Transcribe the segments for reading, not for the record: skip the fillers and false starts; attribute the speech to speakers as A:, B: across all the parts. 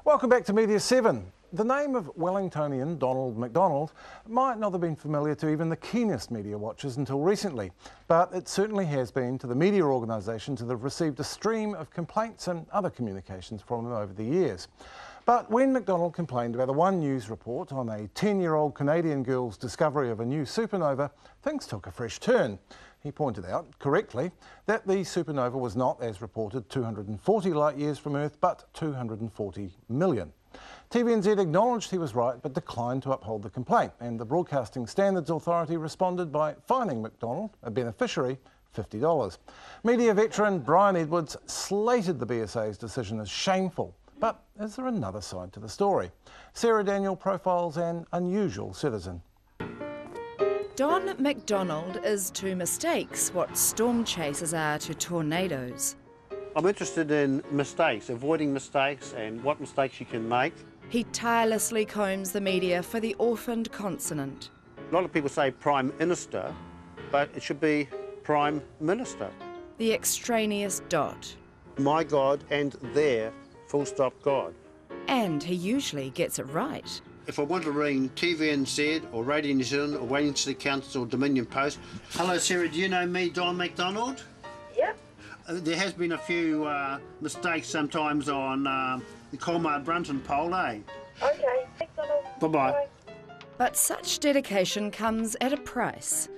A: Welcome back to Media7. The name of Wellingtonian Donald McDonald might not have been familiar to even the keenest media watchers until recently, but it certainly has been to the media organisations that have received a stream of complaints and other communications from them over the years. But when McDonald complained about a One News report on a 10-year-old Canadian girl's discovery of a new supernova, things took a fresh turn. He pointed out, correctly, that the supernova was not, as reported, 240 light years from Earth, but 240 million. TVNZ acknowledged he was right, but declined to uphold the complaint, and the Broadcasting Standards Authority responded by fining McDonald, a beneficiary, $50. Media veteran Brian Edwards slated the BSA's decision as shameful. But is there another side to the story? Sarah Daniel profiles an unusual citizen.
B: Don McDonald is to mistakes what storm chasers are to tornadoes.
C: I'm interested in mistakes, avoiding mistakes and what mistakes you can make.
B: He tirelessly combs the media for the orphaned consonant.
C: A lot of people say Prime Minister, but it should be Prime Minister.
B: The extraneous dot.
C: My God and their full stop God.
B: And he usually gets it right.
C: If I want to ring TVNZ or Radio New Zealand or Wellington City Council or Dominion Post, hello Sarah, do you know me, Don McDonald?
D: Yep.
C: There has been a few mistakes sometimes on the Colmar Brunton pole, eh?
D: Okay, thanks, Donald.
C: Bye-bye.
D: Bye.
B: But such dedication comes at a price.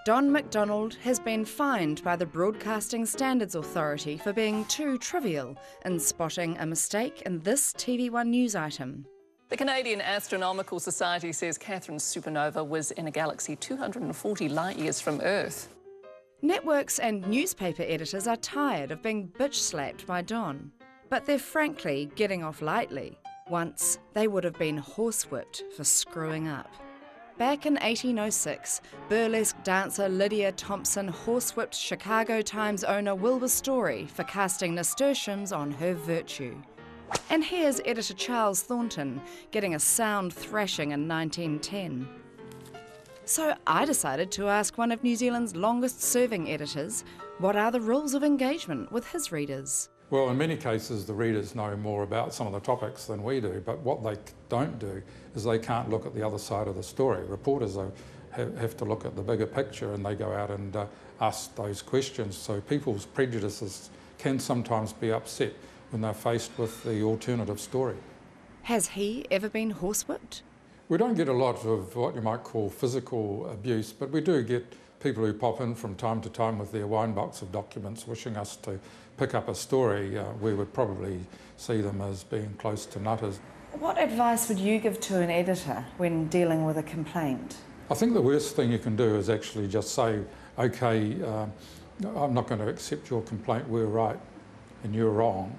B: Don McDonald has been fined by the Broadcasting Standards Authority for being too trivial in spotting a mistake in this TV1 news item.
E: The Canadian Astronomical Society says Catherine's supernova was in a galaxy 240 light years from Earth.
B: Networks and newspaper editors are tired of being bitch-slapped by Don, but they're frankly getting off lightly. Once, they would have been horsewhipped for screwing up. Back in 1806, burlesque dancer Lydia Thompson horsewhipped Chicago Times owner Wilbur Story for casting nasturtiums on her virtue. And here's editor Charles Thornton getting a sound thrashing in 1910. So I decided to ask one of New Zealand's longest-serving editors, what are the rules of engagement with his readers?
F: Well, in many cases, the readers know more about some of the topics than we do, but what they don't do is they can't look at the other side of the story. Reporters have to look at the bigger picture, and they go out and ask those questions. So people's prejudices can sometimes be upset when they're faced with the alternative story.
B: Has he ever been horsewhipped?
F: We don't get a lot of what you might call physical abuse, but we do get people who pop in from time to time with their wine box of documents wishing us to pick up a story. We would probably see them as being close to nutters.
B: What advice would you give to an editor when dealing with a complaint?
F: I think the worst thing you can do is actually just say, OK, I'm not going to accept your complaint, we're right and you're wrong.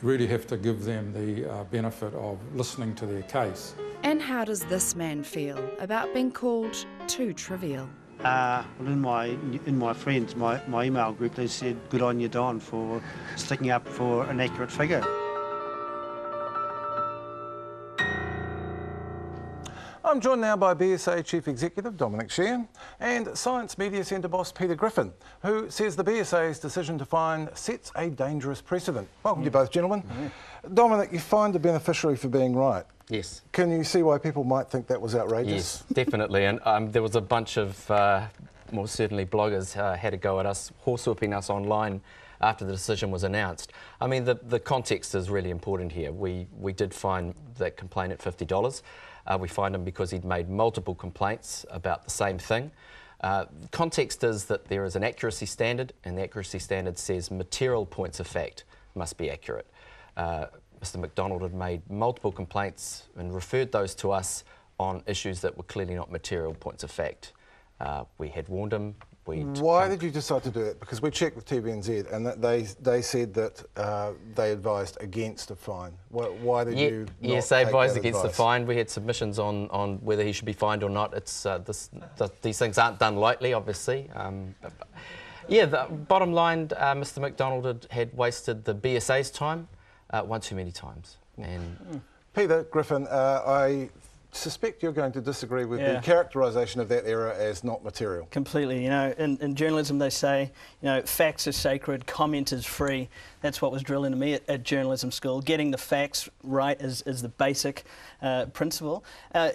F: You really have to give them the benefit of listening to their case.
B: And how does this man feel about being called too trivial?
C: Well, in my friends, my email group, they said, good on you, Don, for sticking up for an accurate figure.
A: I'm joined now by BSA Chief Executive Dominic Sheehan and Science Media Centre boss Peter Griffin, who says the BSA's decision to fine sets a dangerous precedent. Welcome to you both, gentlemen. Dominic, you fined a beneficiary for being right.
G: Yes.
A: Can you see why people might think that was outrageous?
G: Yes, definitely. And there was a bunch of, more certainly bloggers had a go at us, horsewhipping us online after the decision was announced. I mean, the context is really important here. We did fine that complainant $50. We fined him because he'd made multiple complaints about the same thing. Context is that there is an accuracy standard, and the accuracy standard says material points of fact must be accurate. Mr. McDonald had made multiple complaints and referred those to us on issues that were clearly not material points of fact. We had warned him.
A: Why did you decide to do it? Because we checked with TVNZ and that they said that they advised against a fine. Why did you not
G: Yes, they advised against the
A: advice?
G: fine. We had submissions on whether he should be fined or not. It's these things aren't done lightly, obviously. Yeah, the bottom line, Mr. McDonald had wasted the BSA's time one too many times. And
A: Peter Griffin, I suspect you're going to disagree with the characterisation of that error as not material.
H: Completely. You know, in journalism they say, you know, facts are sacred, comment is free. That's what was drilled into me at journalism school. Getting the facts right is the basic principle.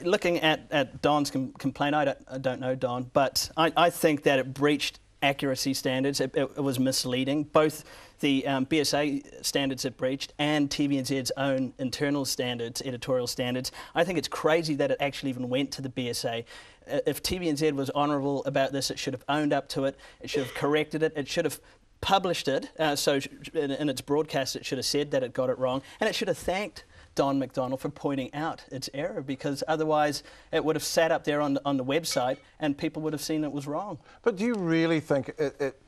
H: Looking at Don's complaint, I don't know Don, but I think that it breached accuracy standards. It was misleading. Both the BSA standards it breached and TVNZ's own internal standards, editorial standards. I think it's crazy that it actually even went to the BSA. If TVNZ was honourable about this, it should have owned up to it. It should have corrected it. It should have published it. So in its broadcast, it should have said that it got it wrong, and it should have thanked Don McDonald for pointing out its error, because otherwise it would have sat up there on the website and people would have seen it was wrong.
A: But do you really think it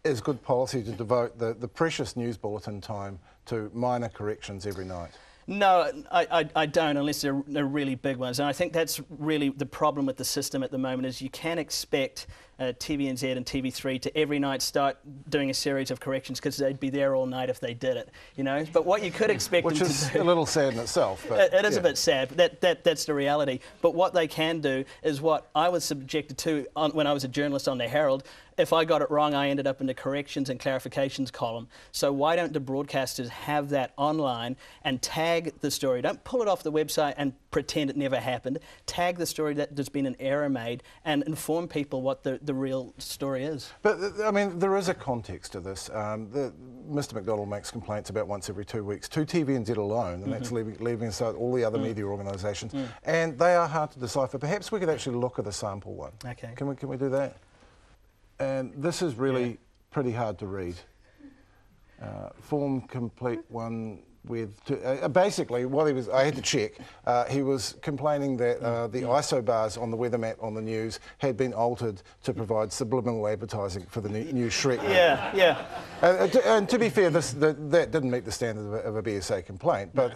A: is good policy to devote the precious news bulletin time to minor corrections every night?
H: No, I don't, unless they're really big ones. And I think that's really the problem with the system at the moment, is you can expect TVNZ and TV3 to every night start doing a series of corrections, because they'd be there all night if they did it, you know. But what you could expect
A: which
H: them
A: is
H: to do,
A: a little sad in itself. But
H: it is a bit sad, but that's the reality. But what they can do is what I was subjected to when I was a journalist on the Herald. If I got it wrong, I ended up in the corrections and clarifications column. So why don't the broadcasters have that online and tag the story? Don't pull it off the website and pretend it never happened. Tag the story that there's been an error made and inform people what the real story is.
A: But, I mean, there is a context to this. Mr McDonald makes complaints about once every 2 weeks to TVNZ alone, and that's leaving aside all the other media organisations. And they are hard to decipher. Perhaps we could actually look at a sample one.
H: Okay.
A: Can we do that? And this is really pretty hard to read. Form complete one with basically what he was. I had to check. He was complaining that the ISO bars on the weather map on the news had been altered to provide subliminal advertising for the new Shrek.
H: Yeah.
A: And to be fair, that didn't meet the standard of a BSA complaint, but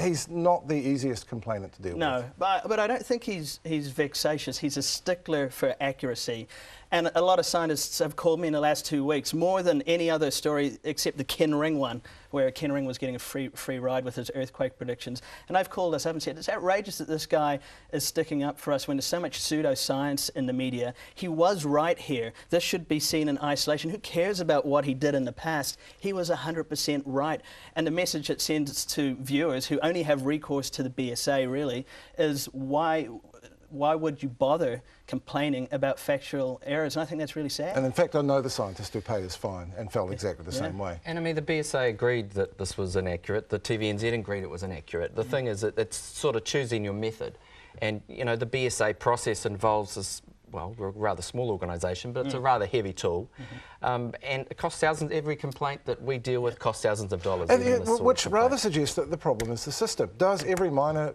A: he's not the easiest complainant to deal with.
H: No, but I don't think he's vexatious. He's a stickler for accuracy. And a lot of scientists have called me in the last 2 weeks, more than any other story except the Ken Ring one, where Ken Ring was getting a free ride with his earthquake predictions. And I've called us up and said, it's outrageous that this guy is sticking up for us when there's so much pseudoscience in the media. He was right here. This should be seen in isolation. Who cares about what he did in the past? He was 100% right. And the message it sends to viewers who only have recourse to the BSA, really, is why would you bother complaining about factual errors? And I think that's really sad.
A: And in fact, I know the scientist who paid his fine and felt exactly the same way.
G: And I mean, the BSA agreed that this was inaccurate. The TVNZ agreed it was inaccurate. The thing is that it's sort of choosing your method. And, you know, the BSA process involves this, well, we're a rather small organisation, but it's a rather heavy tool. And it costs thousands. Every complaint that we deal with costs thousands of dollars.
A: Which rather suggests that the problem is the system. Does every minor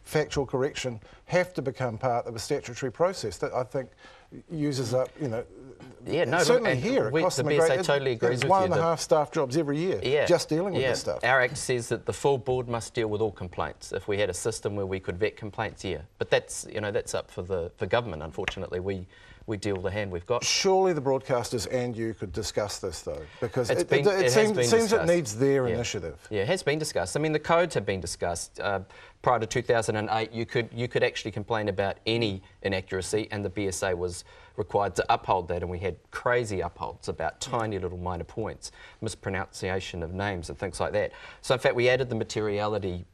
A: factual correction have to become part of a statutory process that I think uses up, you know, certainly here it costs
G: the
A: them
G: BSA totally agrees with you.
A: 1.5 staff jobs every year just dealing with this stuff.
G: Our Act says that the full board must deal with all complaints. If we had a system where we could vet complaints, but that's, you know, that's up for government. Unfortunately, we deal the hand we've got. Surely
A: the broadcasters and you could discuss this, though, because it seems it needs their initiative.
G: Yeah, it has been discussed. I mean, the codes have been discussed. Prior to 2008, you could actually complain about any inaccuracy, and the BSA was required to uphold that, and we had crazy upholds about tiny little minor points, mispronunciation of names and things like that. So in fact, we added the materiality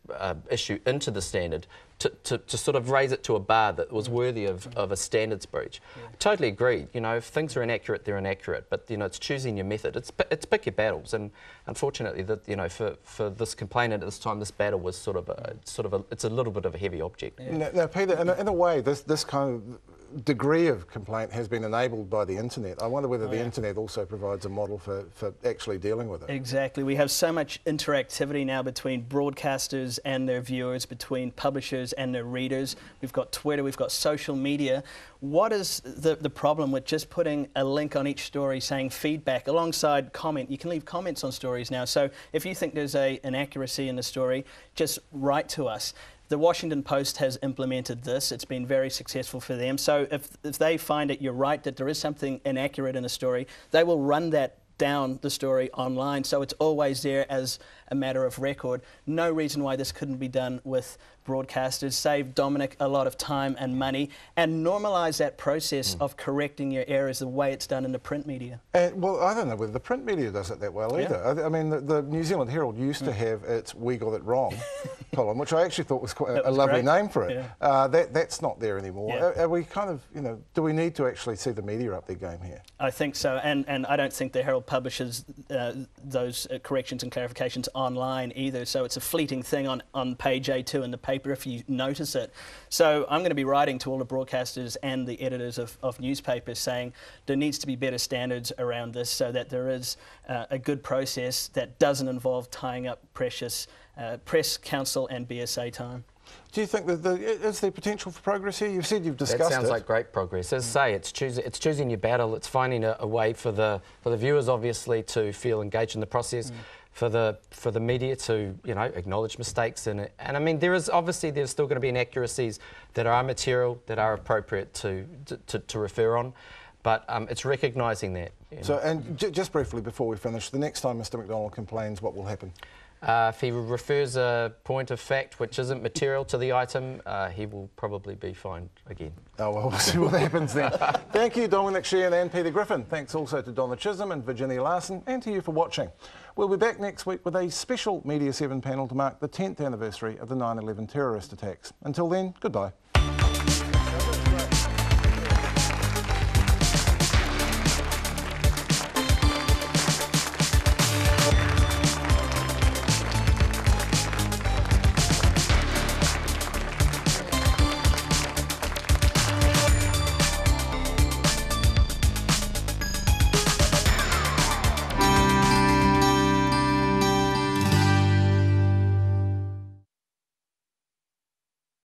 G: issue into the standard to sort of raise it to a bar that was worthy of a standards breach. Totally agreed. You know, if things are inaccurate, they're inaccurate. But you know, it's choosing your method. It's pick your battles. And unfortunately, that, you know, for this complainant at this time, this battle was it's a little bit of a heavy object.
A: Now, Peter, in a way, this kind of degree of complaint has been enabled by the internet. I wonder whether the internet also provides a model for actually dealing with it.
H: Exactly. We have so much interactivity now between broadcasters and their viewers, between publishers and their readers. We've got Twitter, we've got social media. What is the problem with just putting a link on each story saying feedback alongside comment? You can leave comments on stories now. So if you think there's an inaccuracy in the story, just write to us. The Washington Post has implemented this. It's been very successful for them. So if they find that you're right, that there is something inaccurate in a story, they will run that down the story online, so it's always there as a matter of record. No reason why this couldn't be done with broadcasters. Save Dominic a lot of time and money, and normalise that process of correcting your errors the way it's done in the print media.
A: Well, I don't know whether the print media does it that well either. I mean, the New Zealand Herald used to have its "We Got It Wrong" column, which I actually thought was quite a lovely name for it. Yeah. That's not there anymore. Yeah. Are we kind of, you know, do we need to actually see the media up their game here?
H: I think so, and I don't think the Herald publishes those corrections and clarifications online either, so it's a fleeting thing on page A2 in the paper if you notice it. So I'm going to be writing to all the broadcasters and the editors of newspapers saying there needs to be better standards around this so that there is a good process that doesn't involve tying up precious press, council and BSA time.
A: Do you think that is there potential for progress here? You've said you've discussed it.
G: That sounds like great progress. As I say, it's choosing your battle. It's finding a way for the viewers, obviously, to feel engaged in the process. For the media to, you know, acknowledge mistakes in it. And I mean, there's still going to be inaccuracies that are material, that are appropriate to refer on, but it's recognising that.
A: So, and just briefly before we finish, the next time Mr McDonald complains, what will happen?
G: If he refers a point of fact which isn't material to the item, he will probably be fined again.
A: Oh, well, we'll see what happens then. Thank you, Dominic Sheehan and Peter Griffin. Thanks also to Donna Chisholm and Virginia Larson, and to you for watching. We'll be back next week with a special Media7 panel to mark the 10th anniversary of the 9/11 terrorist attacks. Until then, goodbye.